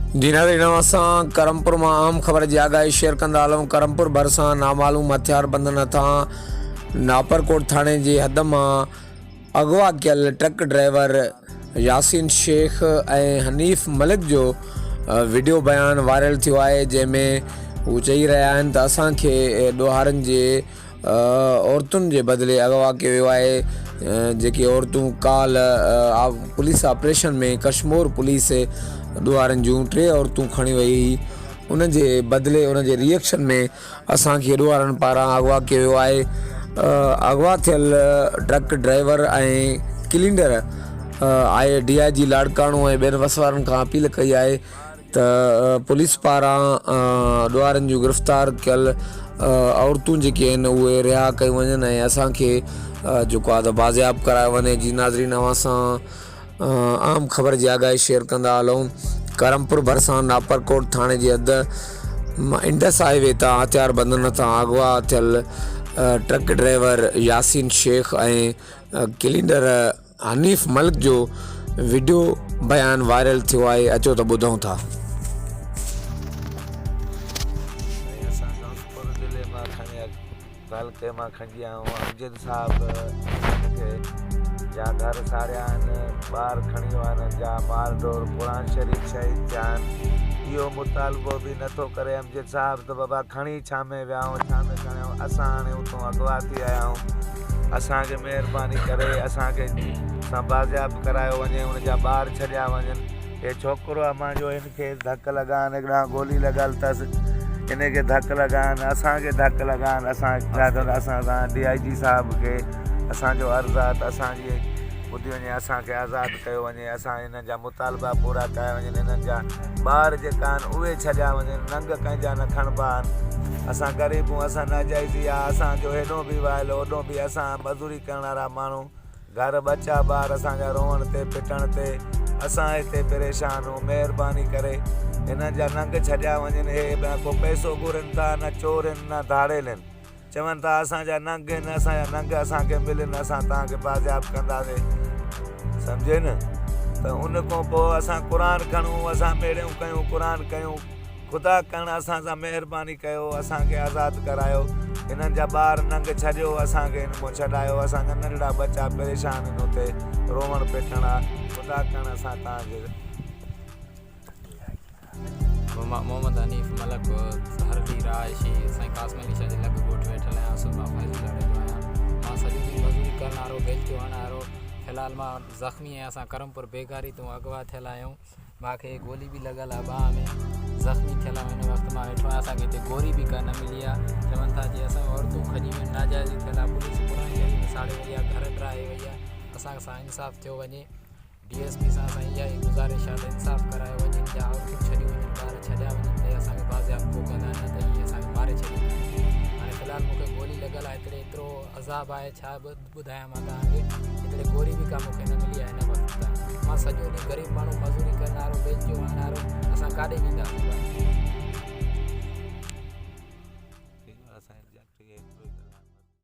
जी नाज़रीन, असां करमपुर मां अहम ख़बर जी आगाही शेयर कंदा हलूं। करमपुर भरिसां नामालूम हथियार बंधन तां नापरकोट थाणे जी हद मां अगवा कयल ट्रक ड्राइवर यासीन शेख ऐं हनीफ़ मलिक जो वीडियो बयान वायरल थियो आहे, जंहिंमें हू चई रहिया आहिनि त असांखे ॾोहारनि जे औरतुनि जे बदिले अगवा कयो वियो आहे। जेके औरतूं काल पुलिस ऑपरेशन में कश्मीर पुलिस ॾोहारनि जूं 3 औरतूं खणी वई हुई, उन जे बदिले उन जे रिएक्शन में असांखे ॾोहारनि पारां अगवा कयो वियो आहे। अगवा थियल ट्रक ड्राइवर ऐं क्लीनर आहे DIG लाड़काणो ऐं ॿियनि वसवारनि खां अपील कई आहे त पुलिस पारां ॾोहारनि जूं गिरफ़्तार कयल औरतूं जेके आहिनि उहे रिहा कयूं वञनि ऐं असांखे जेको आहे त बाज़ियाब करायो वञे। जी नाज़रीन, असां आम ख़बर जी आगाही शेयर कंदा हलूं। करमपुर भरिसां नापरकोट थाणे जी हद इंडस हाईवे तां हथियार बंधन तां अगवा थियल ट्रक ड्राइवर यासीन शेख ऐं क्लीनर हनीफ़ मलिक जो वीडियो बयान वायरल थियो आहे। अचो त ॿुधूं था। कल के मां खंजी आयो अमजद साहब के जा घर सारिया आहिनि, ॿार खणी विया आहिनि, जा माल डोर क़ुरान शरीफ़ शहीद थिया आहिनि। इहो मुतालबो बि नथो करे अमजद साहब त बाबा खणी छा में विया आहियूं, छा में खणियो। असां हाणे उतां अगवा थी आया आहियूं, असांखे महिरबानी करे असांखे बाज़ियाब करायो वञे, उनजा ॿार छॾिया वञनि। हे छोकिरो आहे मुंहिंजो, हिनखे धक लॻाइनि, हिकिड़ा गोली लॻल अथसि, हिनखे धक लॻाइनि, असांखे धक लॻाइनि। असां DIG साहिब खे असांजो अर्ज़ु आहे त असांजी ॿुधी वञे, असांखे आज़ादु कयो वञे, असां हिननि जा मुतालबा पूरा कया वञनि, हिननि जा ॿार जेका आहिनि उहे छॾिया वञनि, नंग कंहिंजा न खणिबा आहिनि। असां ग़रीबूं, असां नाजाइज़ी आहे, असांजो हेॾो बि वाइल होॾो बि, असां मज़दूरी करण वारा माण्हू, घर बचा ॿार असांजा रोअण ते पिटण ते असां हिते परेशान आहियूं। महिरबानी करे हिननि जा नंग छॾिया वञनि। हे को पैसो घुरनि था, न चोर आहिनि न धाड़ेल आहिनि, चवनि था असांजा नंग आहिनि, असांजा नंग असांखे मिलनि, असां तव्हांखे बाज़ियाब कंदासीं, सम्झे न। त उन खां पोइ असां क़ुरान खणूं, असां ॿेड़ियूं कयूं, क़ुरान कयूं, ख़ुदा करणु असां सां महिरबानी कयो, असांखे आज़ादु करायो। हिननि जा ॿार नंग छॾियो, असांखे हिन मां छॾायो, असांजा नंढड़ा बच्चा परेशान आहिनि, हुते रोअण पिटण आहे, ख़ुदा करणु असां तव्हांजे। मोहम्मद हनीफ़ मलिक हरदी रायशी साईं कासम अली शाह जे लॻ ॻोठ वेठल आहियां, सुबह फैज़ लड़े जो आहियां। मां सॼी ॾींहुं मज़दूरी करण वारो, बेल्टियो हणण वारो। फ़िलहाल मां ज़ख़्मी आहियां, असां करमपुर बेगारी तो अगवा थियल आहियूं। मूंखे गोली बि लॻल आहे बाह में, ज़ख़्मी थियल आहियां। हिन वक़्तु मां वेठो आहियां, असांखे हिते गोरी बि न मिली आहे। चवनि था जीअं असां औरतूं खॼी वियूं, नाजाइज़ी थियल आहे, पुलिस क़ुरान शरीफ़ में साड़े वई आहे, घर ड्राहे वई आहे। असांखे सां इंसाफ़ थियो वञे, DSP सां असां इहा ई गुज़ारिश आहे त इंसाफ़ करायो वञे, जा औरतूं छॾियूं वञनि, ॿार छॾिया वञनि, त असांखे बाज़ियाब पोइ कंदा, न त ईअं असांखे मारे छॾींदा। हाणे फ़िलहाल मूंखे गोली लॻल आहे, एतिरो अज़ाब आहे, छा ॿुधायां मां तव्हांखे। एतिरे गोरी बि का मूंखे न मिली आहे हिन वक़्तु ताईं। मां सॼो ॾींहुं ग़रीब माण्हू, मज़दूरी करण वारो, बेल्टियो हणण वारो, असां काॾे वेंदासीं?